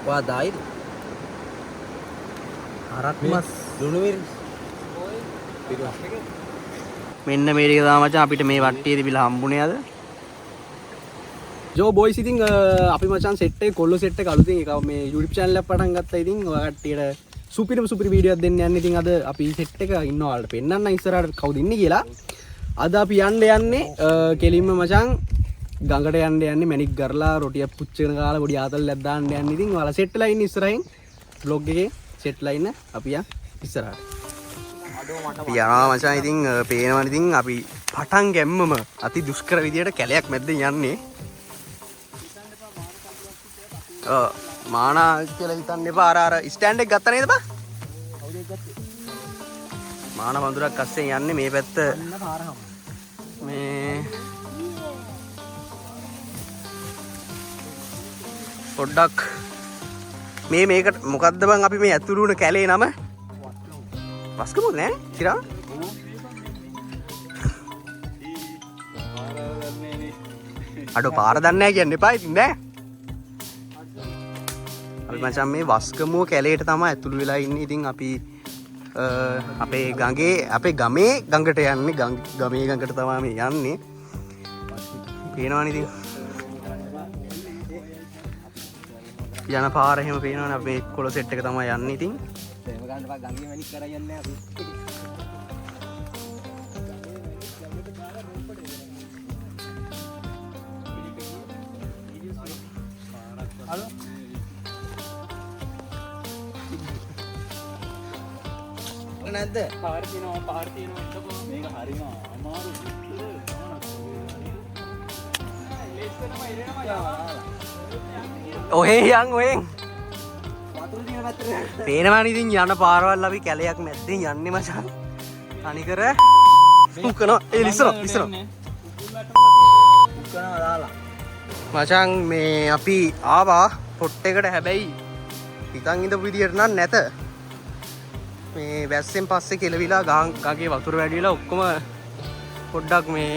Wah, dah itu. Arak mas. Lunu miris. මෙන්න මේ ටික තමයි මචං අපිට මේ වට්ටියේ තිබිලා හම්බුනේ අද. ජෝ බොයිස් ඉතින් අපි මචං සෙට් එක කොල්ලෝ සෙට් එක අලුතින් එක මේ YouTube channel එක පටන් ගත්තා. ඉතින් ඔය කට්ටියට සුපිරි වීඩියෝ එකක් දෙන්න යන්නේ. ඉතින් අද අපි සෙට් එක ඉන්නවා වලට පෙන්නන්න ඉස්සරහට කවුද ඉන්නේ කියලා. අද අපි යන්නේ කෙලින්ම මචං ගඟට යන්නේ මැණික් ගරලා රොටියක් පුච්චගෙන කාලා පොඩි ආතල්ලක් දාන්න යන්නේ. ඉතින් ඔයාලා සෙට් වෙලා ඉන්න ඉස්සරහින් vlog එකේ සෙට් වෙලා ඉන්න අපි ඉස්සරහට. අපි යනවා මචං. ඉතින් පේනවනේ ඉතින් අපි පටන් ගැම්මම අති දුෂ්කර විදියට කැලයක් මැද්දෙන් යන්නේ. මානා කියලා හිතන්න එපා. අර ස්ටෑන්ඩ් එක ගත්තා නේද බා? මානා වඳුරක් අස්සෙන් යන්නේ මේ පැත්ත. මේ පොඩ්ඩක් මේකට මොකද්ද බං අපි මේ ඇතුළු වුණ කැලේ නම? වස්කමුද නෑ? කිරා? අඩෝ පාර දන්නේ නැහැ කියන්න එපා ඉතින් නෑ. අපි මචං මේ වස්කමුව කැලේට තමයි ඇතුළු වෙලා ඉන්නේ. ඉතින් අපි අපේ ගමේ ගඟට යන්නේ. ගමේ ගඟට තමයි මේ යන්නේ. පේනවනේ ඉතින්. යන පාර එහෙම පේනවනේ. අපි කොළ සෙට් එක තමයි යන්නේ ඉතින්. එහෙම ගන්න බා ගඟේ මැණික් කරා යන්නේ අපි. හලෝ නැද්ද? පාර තියෙනවා එතකොට මේක හරිම අමාරු ඔහෙන් ඔහෙන් පේනවනේ ඉතින් යන පාරවල් අපි කැලයක් මැද්දෙන් යන්නේ මචං. අනිකර උකනවා ඉස්සර මචං මේ අපි ආවා පොට් එකට. හැබැයි හිතන් ඉඳපු විදියට නම් නැත. මේ වැස්සෙන් පස්සේ කෙලවිලා ගඟේ වතුර වැඩි වෙලා ඔක්කොම පොඩ්ඩක් මේ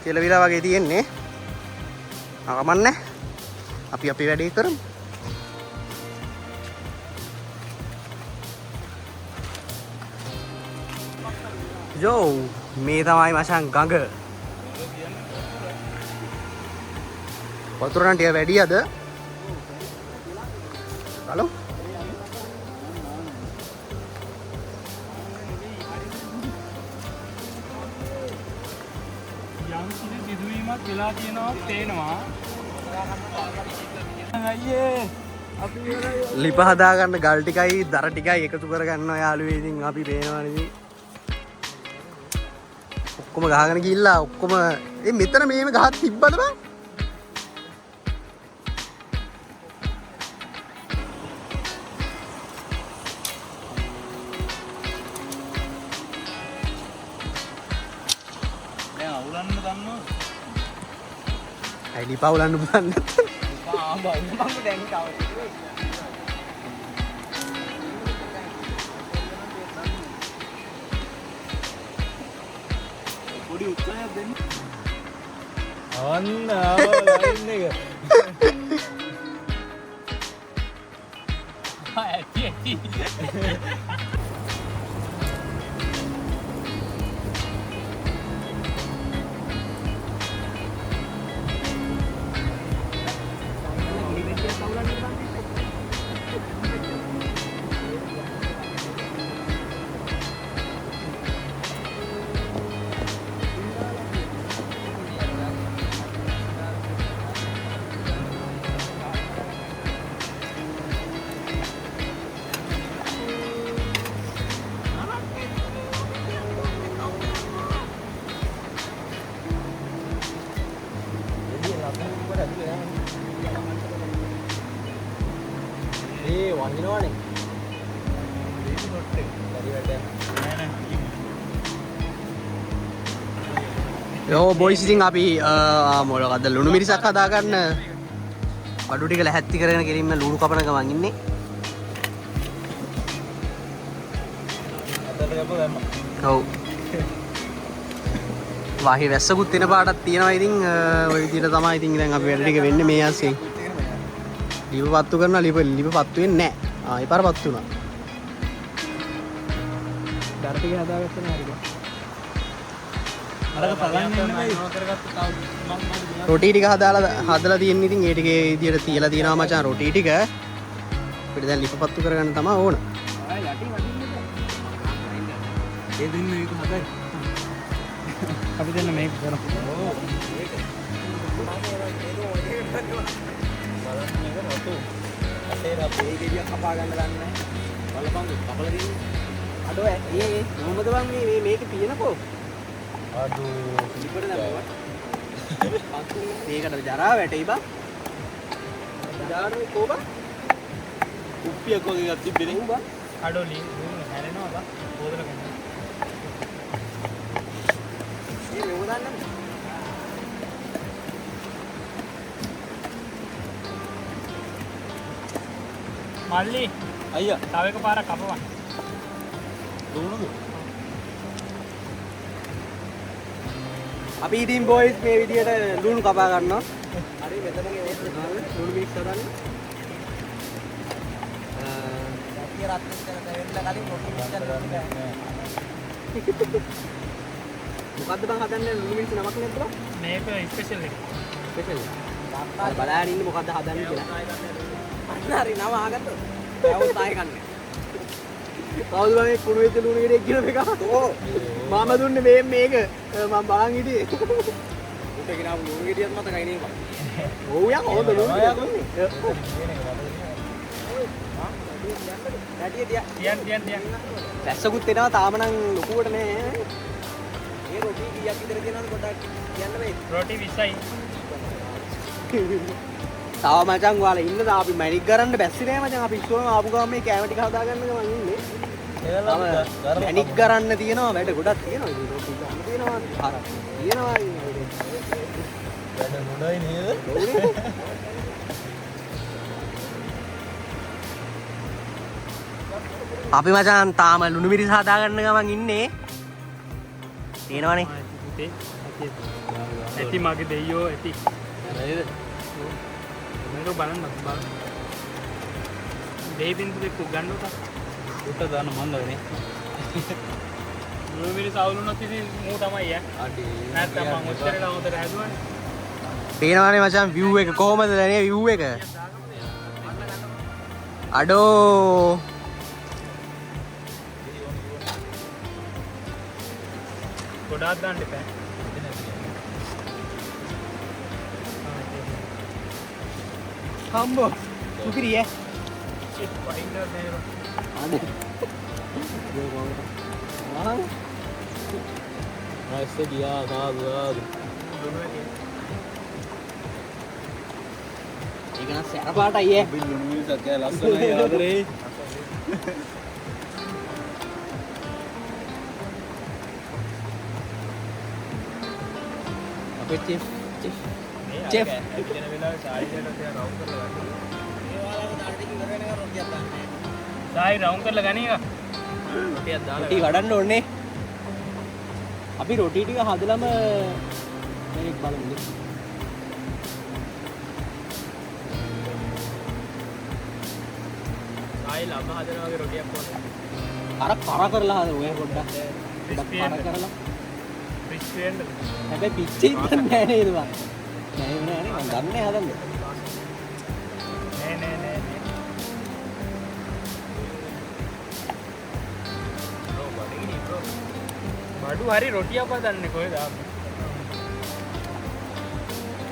කෙලවිලා වගේ තියෙන්නේ. ආගමන්නේ අපි අපේ වැඩේ කරමු. යෝ මේ තමයි මචං ගඟ. වතුර නම් ටික වැඩි අද. හලෝ වෙලා තියෙනවා පේනවා. අයියේ අපි ලිප හදා ගන්න ගල් ටිකයි දර ටිකයි එකතු කර ගන්නවා යාළුවෝ. ඉතින් අපි පේනවනේ ඉතින් ඔක්කොම ගහගෙන ගිහිල්ලා ඔක්කොම මෙතන මේව ගහක් තිබ්බද බං? දැන් අවුලන්න දන්නවද? අයි ලිපා උලන්න පුතන්න. ලිපා ආඹා මම දැන් කවද? පොඩි උත්සාහයක් දෙන්න. අන්න ලයින් එක. ඇටි. වහිනවනේ. යෝ බොයිස් ඉතින් අපි මොකක්ද ලුණු මිරිසක් හදාගන්න බඩු ටික ලැහැත්ති කරගෙන ගෙලින්ම ලුණු කපන ගමන් ඉන්නේ. ඔව්. වාහි වැස්සකුත් වෙන පාටක් තියෙනවා. ඉතින් ওই විදිහට තමයි ඉතින් දැන් අපි වැඩ ටික වෙන්නේ මේ ආස්සේ. ලිප පත්තු කරනවා ලිප පත්තු වෙන්නේ නැහැ. ඒ පාර පත්තු වුණා. දර ටික හදාගත්තා නේ හරියට. රොටි ටික හදලා තියෙන ඉතින් ඒ ටික ඒ විදියට තියලා තියෙනවා මචං රොටි ටික. අපිට දැන් ලිප පත්තු කරගන්න තමයි ඕන. ඒ දෙන්න මේක හදයි. අපි දෙන්න මේක කරමු. කපා ගන්න දන්නේ බලපං කපලා දෙන්නේ අඩෝ ඒ මොකද බං මේ මේක තියෙනකෝ අඩෝ ඉබ්බට දැම්මා මේකට ජරා වැටෙයි බං ජාඩෝ කොබ උප්පියක් වගේ එකක් තිබ්බේ නේ බං අඩෝ ලී හැරෙනවා බං පොදල ගන්න මේ මෙව දන්නේ මල්ලි අයියා තව එක පාරක් කපපන් දුන්නද අපි ඉතින් බොයිස් මේ විදියට ලුණු කපා ගන්නවා හරි මෙතනගේ ලුණු මික්ස් කරන්න යටි රත් වෙන්න කලින් මොකක්ද බං හදන්නේ ලුණු මික්ස් නමක් නේද බං මේක ස්පෙෂල් එක ස්පෙෂල් බලන්න ඉන්න මොකද්ද හදන්නේ කියලා හරි නම ආගත්තා. ඒවත් ආයෙ කන්නේ. කවුද මේ කුණු වෙච්ච ලුණු ගෙඩියක් කියන එක? ඕ. මම දුන්නේ මේක මම බලන් හිටියේ. උට ගෙනාවු ලුණු ගෙඩියක් මතකයි නේ මම. ඔව් යන් හොඳ ලුණු ගෙඩියක් දුන්නේ. තියන්. පැස්සකුත් එනවා තාම නම් ලොකුවට නෑ. මේ රොටි කීයක් විතර දෙනවද පොඩ්ඩක් කියන්න මේ. රොටි 20යි. තව මචං ඔයාලා ඉන්නද අපි මැනික් කරන්න බැස්සේ නෑ මචං අපි ඉස්සෝම ආපු ගමන් මේ කැම ටික හදාගන්න ගමන් ඉන්නේ මැනික් කරන්න තියෙනවා වැඩ ගොඩක් තියෙනවා ඉතින් රොටි ගන්න තියෙනවා හරක් තියෙනවා වැඩ මොඩයි නේද අපි මචං තාම ලුණු මිරිස් හදාගන්න ගමන් ඉන්නේ තියෙනවනේ පුතේ ඇති මගේ දෙයියෝ ඇති නේද මේක බලන්න දෙයි බින්දු දෙක ගන්න උට දාන්න මන්දනේ ලුණු මිරිස් අවුලුනොත් ඉතින් මූ තමයි ඈ අඩේ නැත්තම් මම ඔච්චරට හොඳට හැදුවානේ පේනවනේ මචං view එක කොහමද දැනේ view එක අඩෝ ගොඩාක් දාන්න එපා Hambo, supiri ya. Shit, finder deh. Ada. Mahal. Nice dia, sahabat. Ini kan siapa ada ya? Belum bisa kayak langsung aja ada. Apa chef? Chef. Sai round कर लगाने का रोटी वड़न ओढ़ने अभी रोटी टी का हादला में एक बार मिली साई लामा हादला में रोटी आपको अरे पारा कर ला हुए बोलता पारा कर ला क्रिस्पी एंड अबे पीछे नहीं इधर नहीं नहीं गन्ने आदम नहीं බඩු හරි රොටිය අපා දන්නේ කොහෙද ආපු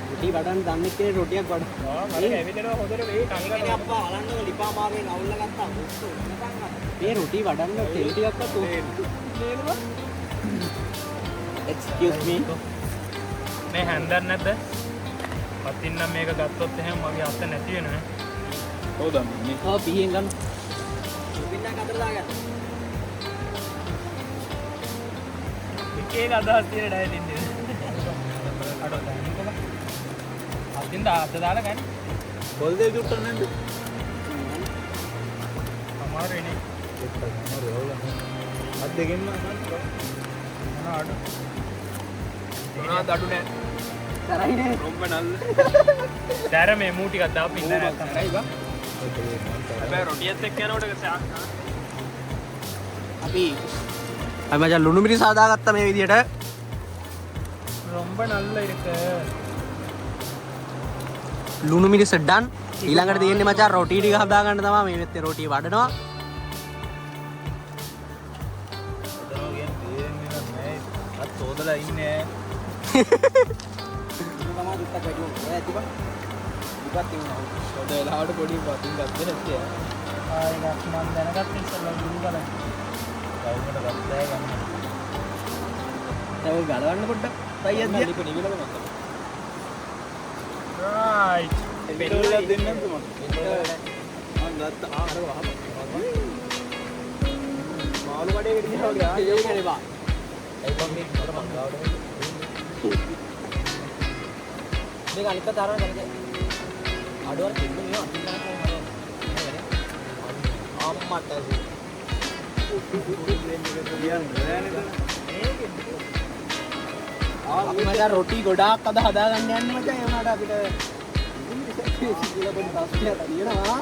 රොටි වඩන්න දන්නේ කියලා රොටියක් වඩ මම ඇවිදලා හොදට මේ කංගන අප්පා අලන්නක ලිපා මාරුවෙන් අවුල්ලා ගත්තා මුස්තු මේ රොටි වඩන්න තෙල් ටිකක්වත් නේද excuse me මේ හැන්දර් නැද්ද පතින් නම් මේක ගත්තොත් එහෙනම් මගේ අත නැති වෙනවා හොදා මේ ඔව් පිහින් ගන්න පින්නක් අතට දාගන්න ඒක අදහස් තියෙන ඩයට් ඉන්නේ අඩෝ දැන් අතින් අත දාලා ගන්න පොල් දෙක උට්ටන්න නේද අමාරුයිනේ අත් දෙකෙන්ම අඩු මොනවද අඩු නැහැ තරයිනේ. ரொம்ப நல்ல සැර මේ මූ ටිකක් දාපු ඉන්න නැත්තම් තරයි බා. හැබැයි රොටියත් එක්ක යනකොට සාක් අපි මචං ලුණු මිරිස් හදාගත්තා මේ විදියට. ரொம்ப நல்ல இருக்கு ලුණු මිරිස් ඩන්. ඊළඟට තියෙන්නේ මචං රොටි ටික හදාගන්න තමයි මේ වෙත්තේ රොටි වඩනවා. තෝදලා ඉන්නේ තමයි දුක්ක ගැටුම්. ඔය ඇති බා. දුකක් තියෙනවා. හොඳ වෙලාවට පොඩි පතින් ගත්තේ නැත්තේ ආයෙ මම දැනගත්ත ඉස්සෙල්ලා දුරු බලන්න කවුරුකට ගත්තා ගන්න දැන් ඔය ගලවන්න පොඩ්ඩක්. තයි අදියා. ලිප නිවිලම ගත්තා රයිට් පෙට්‍රෝල් එකක් දෙන්න නැද්ද මම මම ගත්තා අර වහම මාළු කඩේකට ගියා වගේ ඒකනේ බා. ඒ මම මේ මට මං ගාවට මේක අනිත් පැත්ත අරන් කරගෙන අඩුවක් දෙන්න මේ අතින් අම්මට අපි මචං රොටි ගොඩාක් අද හදාගන්න යන්නේ මචං. ඒ වුණාට අපිට පොඩි ප්‍රශ්නයක් තියෙනවා.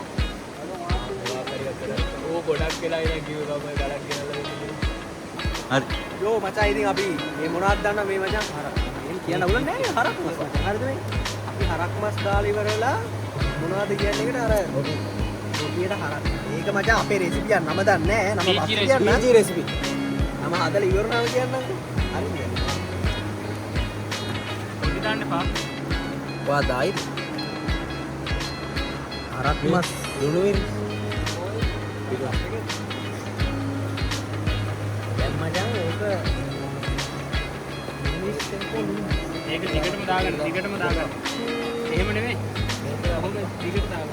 ඕ ගොඩක් වෙලා ඉතින් කිව්ව ගම ගලක් ගෙනල්ලා දෙන්න. හරි. යෝ මචං ඉතින් අපි මේ මොනවද දන්නව මේ මචං හරක්. මේ කියන්න උලන්නේ නැහැ නේ හරක් මස්. හරිද මේ? අපි හරක් මස් දාලා ඉවර වෙලා මොනවද කියන්නේ එකට අර රොටියට හරක්. ඒක මචං අපේ රෙසිපියක් නම දන්නේ නැහැ. නම පස්සේ කියන්න. PG recipe. නම හදලා ඉවර නම කියන්නම්කෝ. හරිද? පොඩි දාන්න එපා ඔයා දායි. හරක් මස් ලුණු මිරිස්. දැන් මචං ඕක මිනිස් එක්ක ඒක දිගටම දාගන්න එහෙම නෙමෙයි කොහොමද දිගට දාගන්න.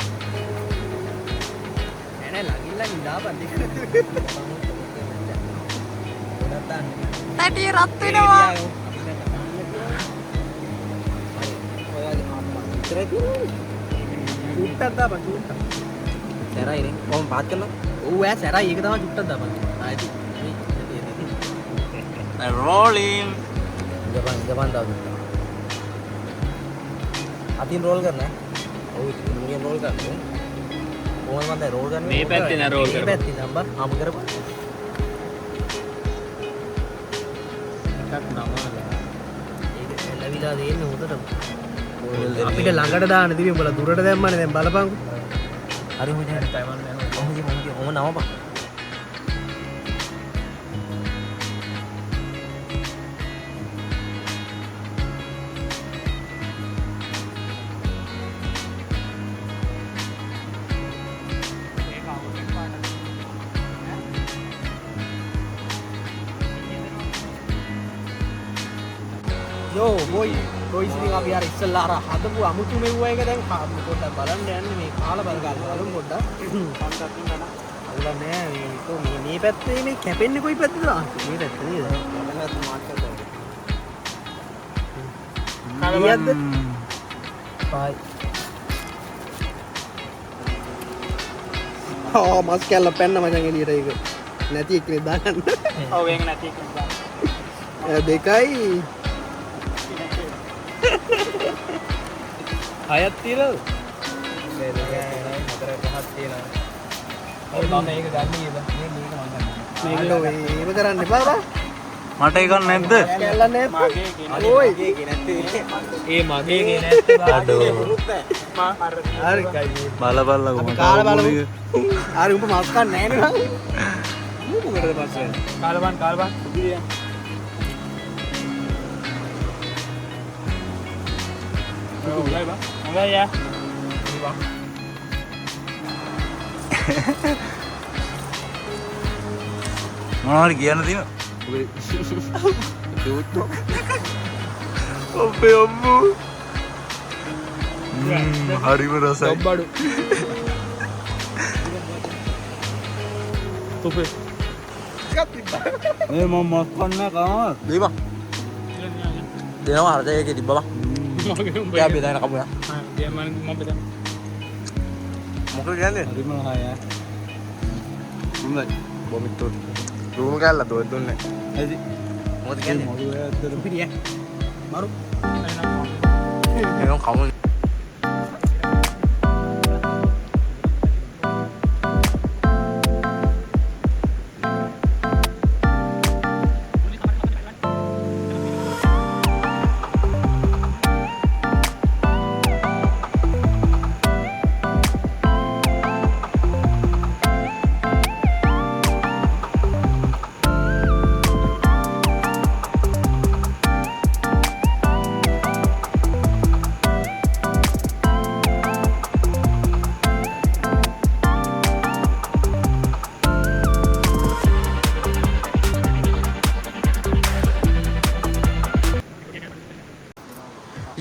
නෑ ළඟින් ළඟින් දාපන් දිගට. ගොඩක් දාන්න. පැටි රත් වෙනවා චුට්ටක් දාපන් චුට්ටක්. සැරයි නේ. කොහොම පාත් කරලා? ඔව් ඈ සැරයි. ඒක තමයි චුට්ටක් දාපන්. ආයෙත්. rolling जबान दाव अतीन रोल करना है ओ मीडियम रोल करना है ओवन मत है रोल करना මේ පැත්තේ නෑ roll කරපන්. මේ පැත්තේ නම්බර් ආපු කරපන් එකක් නමවල ඒක එළවිලා දෙන්නේ හොදට අපිට ළඟට දාන්න දිවි උඹලා දුරට දැම්මනේ දැන් බලපන්කෝ හරි මොකද ටයිමර් නෑ ඔහොම නමපන් යෝ බොයි රොයිස් ඉතින් අපි අර ඉස්සල්ලා අර හදපු අමුතු මෙව්ව එක දැන් පොඩ්ඩක් බලන්න යන්නේ මේ කාලා බලමු පොඩ්ඩක් අල්ල නෑ මේ පැත්තේ මේ කැපෙන්නේ කොයි පැත්තේද මේ පැත්ත නේද බලන්නත් මාත් කරලා කලියද්ද බයි මස් කැල්ල පැන්න මචං එළියට ඒක නැති එක්කනේ දාගන්න ඔව් ඒක නැති එක දාන්න දෙකයි හයක් තියලාද? මේ දෙකයි හතර පහක් තියෙනවා. ඔව් මම මේක ගන්න නේද? මේක මම ගන්න. මේක ඒව කරන්න එපා බා. මට ඒක නැද්ද? කැල්ලන්නේ මගේ ඕයි ඒ මගේ ගේ නැත්තේ අඩෝ. මා අර හරි බලපල්ලකෝ අපි කාලා බලමු. හරි උඹ මස් කන්නේ නැහැ නේ නං. මොකටද පස්සේ? කාලබන් උදිරිය. හොඳයි බා හොඳයි යා මොනවද කියන්න තියෙනවද? ඔබේ අම්මෝ. හරිම රසයි. බඩු තුපේ. මේ මම මස් කන්න කාම. දීපන්. දෙනවා හරද ඒකේ තිබ්බා. මගේ උඹ එයා බෙදාගෙන කපුවා. ආ මම බෙදන්න මොකද කියන්නේ? හරිම හාය. හොඳයි. බොමිට් රූම් ගාලා දුන්නේ. ඇයි? මොකද කියන්නේ? මොකද ඇත්තට පිටිය. මරු. එනවා එනම් කවුන්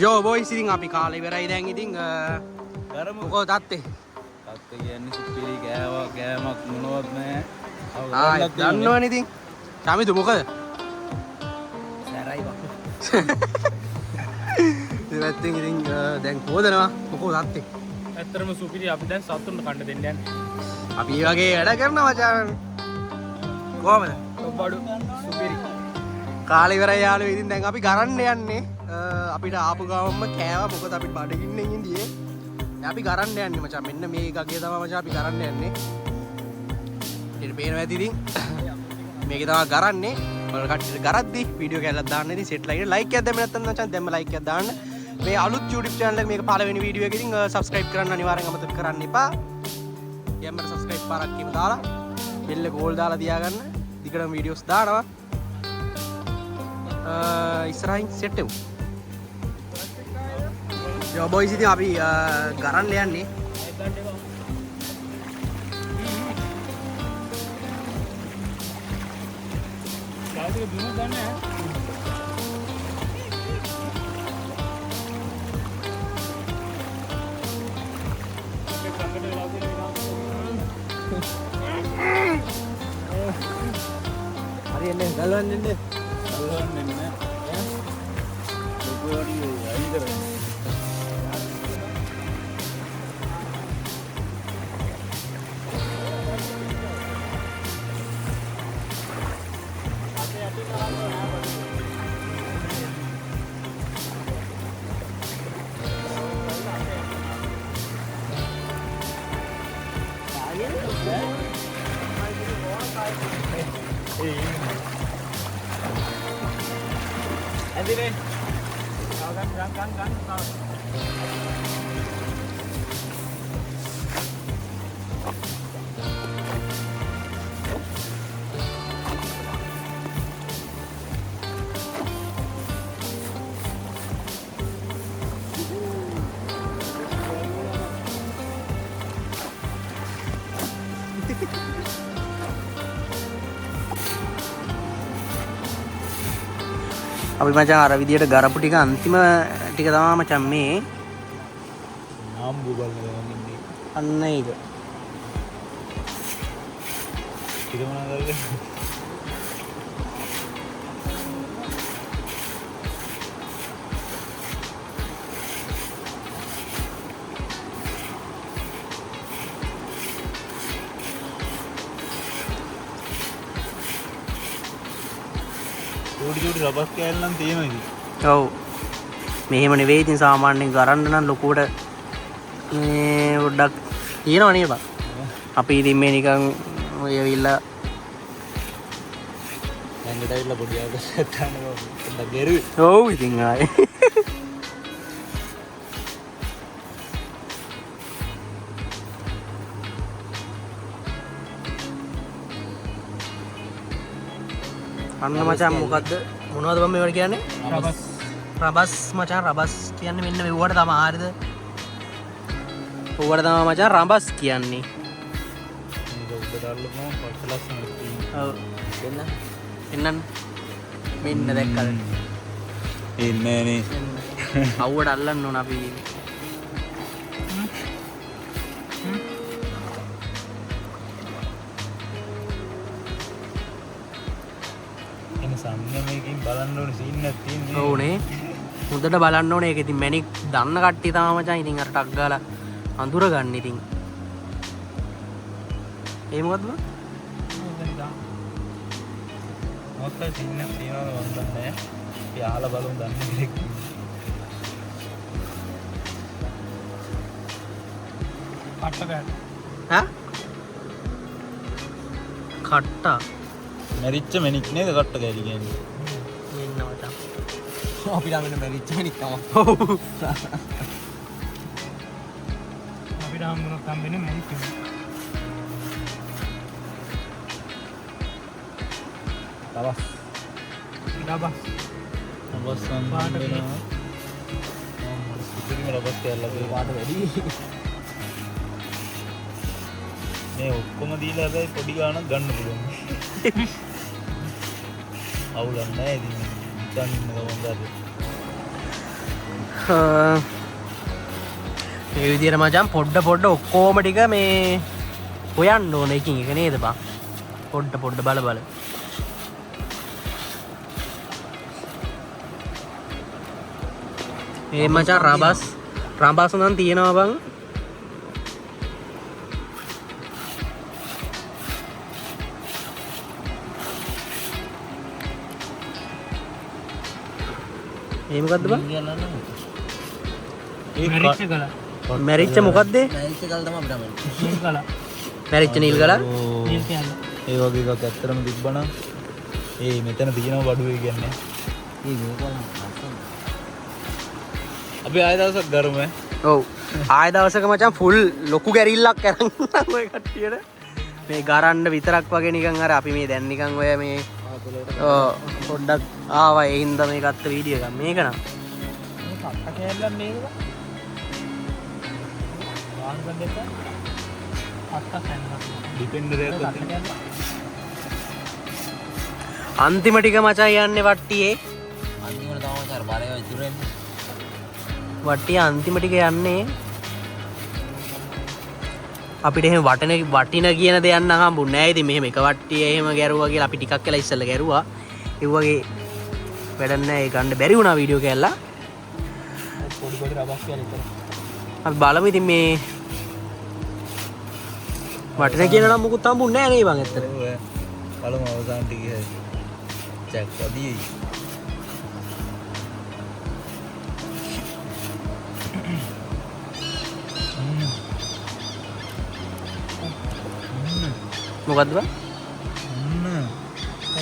යෝ බොයිස් ඉතින් අපි කාලේ ඉවරයි දැන් ඉතින් මොකෝ තාත්තේ තාත්තා කියන්නේ සුපිරි ගෑමක් මොනවත් නැහැ. ආ දන්නවනේ ඉතින් සාමිතු මොකද සැරයි බං. ඉතින් ඉතින් දැන් හොදනවා මොකෝ තාත්තේ ඇත්තටම සුපිරි අපි දැන් සතුන්ට කන්න දෙන්න යන්නේ. අපි මේ වගේ වැඩ කරනවා මචං කොහමද ඔබඩු සුපිරි. කාලේ ඉවරයි යාළුවෝ ඉතින් දැන් අපි ගරන්න යන්නේ අපිට ආපු ගමන්ම කෑවා මොකද අපිට බඩගින්නෙන් ඉඳියේ දැන් අපි ගරන්න යන්නේ මචං මෙන්න මේ ගගේ තමයි මචං අපි ගරන්න යන්නේ ඊට පේනවා ඇති ඉතින් මේකේ තමයි ගරන්නේ ඔයාලා කට්ටියට ගරද්දි වීඩියෝ කැල්ලක් දාන්න ඉතින් සෙට් ලයින් ලයික් එකක් දැම්ම නැත්නම් මචං දැම්ම ලයික් එකක් දාන්න මේ අලුත් YouTube channel එක මේක පළවෙනි වීඩියෝ එක ඉතින් subscribe කරන්න අනිවාර්යෙන් අමතක කරන්න එපා යම්මර subscribe පාරක් කීම දාලා බෙල් එක ඕල් දාලා තියාගන්න දිගටම වීඩියෝස් දානවා ඉස්සරහින් සෙට් වෙමු යෝ බොයිස් ඉතින් අපි ගරන්න යන්නේ කාසික බිම ගන්න හරි එන්නේ ගලවන්න එන්නේ ගලවන්නේ නැහැ. ඔබ වඩි අයින් කරන්නේ. ඇදිනේ. ගන්න. අපි මචං අර විදියට ගරපු ටික අන්තිම ටික තමයි මචං මේ ආම්බු බලන්න ඉන්නේ. අන්න ඒක කිරමනා කරගෙන. චූටි රබස් කෑල්ල නම් තියෙනවා ඉතින්. ඔව් මෙහෙම නෙවෙයි ඉතින් සාමාන්‍යයෙන් ගරන්න නම් ලොකුවට මේ පොඩ්ඩක් තියෙනව නේද බං අපි ඉතින් මේ නිකන් ඔය ඇවිල්ලා ඇඟට ඇවිල්ලා පොඩි අවශ්‍යතාවක් ගන්න පොඩ්ඩක් ගෙරුවේ. ඔව් ඉතින් ආයේ අන්න මචං මොකද්ද මොනවද බම් මේවට කියන්නේ රබස්. රබස් මචං රබස් කියන්නේ මෙන්න මෙවට තමයි හරියද ඔවට තමයි මචං රබස් කියන්නේ මේක උඩට අල්ලපුවම පස්ස ලස්සනට තියෙනවා. ඔව් එන්න මෙන්න දැක්කද එන්නේ නේ. අවුවට අල්ලන්න ඕන අපි එන සම්මේ මේකෙන් බලන්න ඕනේ සීන් එකක් තියෙන්නේ. ඕනේ හොඳට බලන්න ඕනේ ඒක ඉතින් මැනික් දන්න කට්ටිය තමයි මචං ඉතින් අර ටක් ගාලා අඳුර ගන්න ඉතින් ඒ මොකද්ද බං මොකක්ද සීන් එකක් තියෙනවද මන් දන්නේ නැහැ. අපි අහලා බලමු දන්නේ කෙනෙක්. කට්ට ගන්න. ඈ කට්ටා මැරිච්ච මෙනික් නේද කට්ට කැලි කියන්නේ. එන්න මචං. අපි ළඟ මැරිච්ච මෙනික් තමයි. අපිට හම්බුනක් හම්බෙන්නේ මැරිච්ච එක. තවස්. ඩබස්. තවස් පාට සම්බන්ධනවා. සුපිරිම රබස් කැල්ලක පාට වැඩි. මේ ඔක්කොම දීලා හැබැයි පොඩි ගාණක් ගන්න පුළුවන්. අවුලක් නැහැ ඉතින්. හිතන් ඉන්න ගමන් ගන්න. මේ විදිහට මචං පොඩ ඔක්කොම ටික මේ හොයන්න ඕන එකින් එක නේද බං. පොඩ බල මේ මචං රබස් නම් තියෙනවා බං. ඒ මොකද්ද බං? මැරිච්ච ගල. මැරිච්ච මොකද්ද? මැරිච්ච ගල් තමයි අපිට මැරිච්ච. නිල් ගල. මැරිච්ච නිල් ගල. නිල් කැල්ල. ඒ වගේ එකක් ඇත්තටම තිබ්බනම් ඒ මෙතන තියෙනවා බඩුවේ කියන්නේ. අපි ආයෙ දවසක් ගරුම ඈ. ඔව්. ආය දවසක මචං ෆුල් ලොකු ගැරිල්ලක් අරන් ඔය කට්ටියට මේ ගරන්න විතරක් වගේ නිකන් අර අපි මේ දැන් නිකන් ඔය මේ පොඩ්ඩක් ආවා ඒ හින්දා මේ ගත්ත වීඩියෝ එකක් මේක නම් මේ කට්ට කැල්ලක් නේද? වාන් ගන්න දෙපා. කට්ට කැල්ලක්. ඩිපෙන්ඩර් එකක් කට්ට කැල්ල. අන්තිම ටික මචං යන්නේ වට්ටියේ අන්තිමට තමයි අර බාරේ ඉතුරු වෙන්නේ. වට්ටිය අන්තිම ටික යන්නේ අපිට එහෙම වටින කියන දෙයක් නම් හම්බුනේ නැහැ. ඉතින් මෙහෙම එක වට්ටිය එහෙම ගැරුවා කියලා අපි ටිකක් වෙලා ඉස්සෙල්ලා ගැරුවා. ඒ වගේ වැඩක් නැහැ. ඒ ගන්න බැරි වුණා වීඩියෝ කැල්ලා. පොඩි රබස් කැල්ල ඉතල. අපි බලමු ඉතින් මේ වටින කියන නම් මුකුත් හම්බුනේ නැහැ නේ බං ඇත්තට. බලමු අවසාන ටිකේ චෙක් වදී. මොකද්ද බං?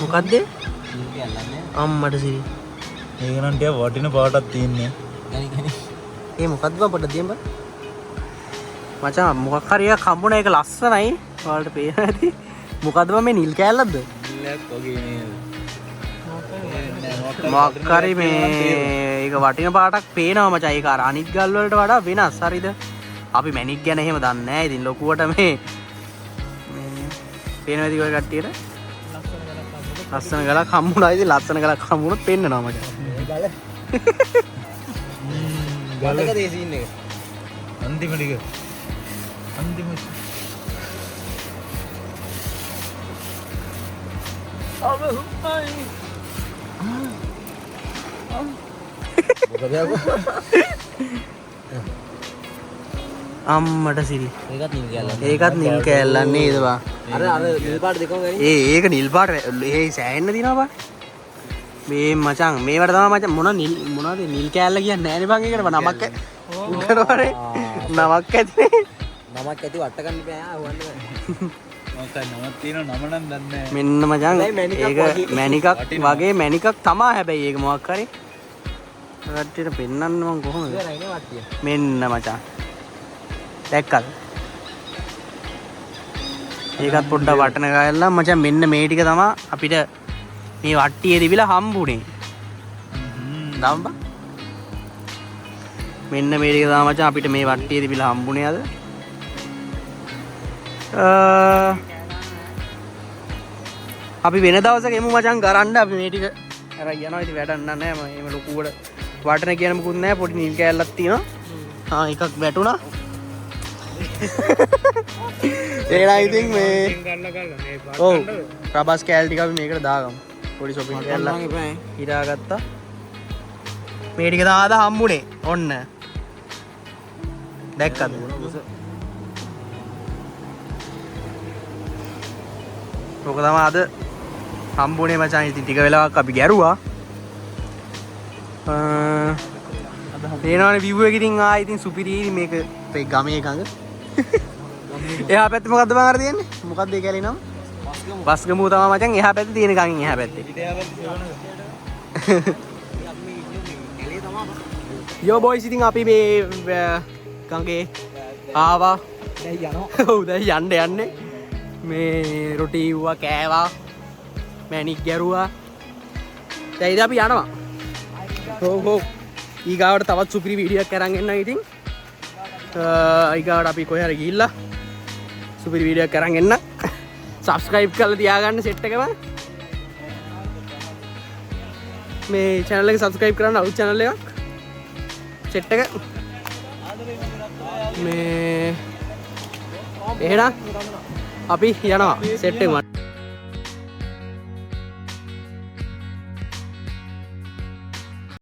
මොකද්ද? අම්මට සිරි. ඒක නම් ටික වටින පාටක් තියෙන්නේ. ඒ මොකද්ද බං පොඩ්ඩක් දියන් බං. මචං මොකක් හරි එකක් හම්බුණා ඒක ලස්සනයි. ඔයාලට පේනවා ඇති. මොකද්ද බං මේ නිල් කෑල්ලක්ද? නිල්ලක් වගේ නේද? මොකක් හරි මේ ඒක වටින පාටක් පේනවා මචං. ඒක අර අනිත් ගල් වලට වඩා වෙනස්. හරිද? අපි මැනික් ගැන එහෙම දන්නේ නැහැ. ඉතින් ලොකුවට මේ පේනවා ඉතින් ඔය කට්ටියට ලස්සන ගලක් හම්බුණා. ඉතින් ලස්සන ගලක් හම්බුනොත් පෙන්නනවා මචං. ගලක දේසින් එක. අන්තිම ටික. අන්තිම අම්මට සිරි. ඒකත් නිල් කෑල්ලක්. ඒකත් නිල් කෑල්ලක් නේද බං? අර නිල් පාට දෙකම ගනි. ඒක නිල් පාට ඒ සෑහෙන්න දිනවා බං. මේ මචං මේවට තමයි මචං මොනවද නිල් කෑල්ල කියන්නේ නැහැ නේ බං. ඒකට නමක් උඩරවනේ නමක් ඇතිනේ. නමක් ඇති වට ගන්න බෑ ආවන්න බෑ. මොකක්ද නමක් තියෙන නම නම් දන්නේ නැහැ. මෙන්න මචං ඒක මැනිකක් වගේ මැනිකක් තමයි. හැබැයි ඒක මොකක් හරි කට්ටියට පෙන්වන්න මම කොහොමද? ඉවරයිනේ වට්ටිය. මෙන්න මචං දැක්කද? ඒකත් පොඩ්ඩක් වටන ගායලා මචං මෙන්න මේ ටික තමයි අපිට මේ වට්ටියේ තිබිලා හම්බුනේ. දාම්බා මෙන්න මේ ටික තමයි මචං අපිට මේ වට්ටියේ තිබිලා හම්බුනේ අද. අපි වෙන දවසක එමු මචං ගරන්න. අපි මේ ටික අර යනවා. ඉතින් වැඩක් නැහැ. මම එහෙම ලොකුවට වටන කියන මොකුත් නැහැ. පොඩි නිල් කෑල්ලක් තියෙනවා. එකක් වැටුණා. ඒලා ඉතින් මේ ඔව් රබස් කෑල් ටික අපි මේකට දාගමු. පොඩි shopping කෑල්ලක් හිරාගත්තා. මේ ටික දාද හම්බුනේ. ඔන්න දැක්කද? ඔක තමයි අද හම්බුනේ මචං. ඉතින් ටික වෙලාවක් අපි ගැරුවා. පේනවනේ view එක ඉතින් ආයි ඉතින් සුපිරි මේක අපේ ගමේ ගඟ. එහා පැත්තේ මොකද්ද බං අර තියෙන්නේ? මොකද්ද ඒ කැලේ නම? වස්ගමුව තමයි මචං. එහා පැත්තේ තියෙන ගඟින් එහා පැත්තේ. යෝ බොයිස් ඉතින් අපි මේ ගඟේ ආවා. දැන් යනවා. ඔව් දැන් යන්නේ. මේ රොටි වුණා කෑවා. මැණික් ගැරුවා. දැන් ඉතින් අපි යනවා. හෝ ඊගාවට තවත් සුපිරි වීඩියෝ එකක් අරන් එන්න ඉතින්. ඊගාවට අපි කොහේ හරි ගිහිල්ලා සුපිරි වීඩියෝ එකක් අරන් එන්න. සබස්ක්‍රයිබ් කරලා තියාගන්න සෙට් එකම. මේ channel එක සබස්ක්‍රයිබ් කරන්න අලුත් channel එකක්. සෙට් එක. මේ එහෙනම් අපි යනවා සෙට් එක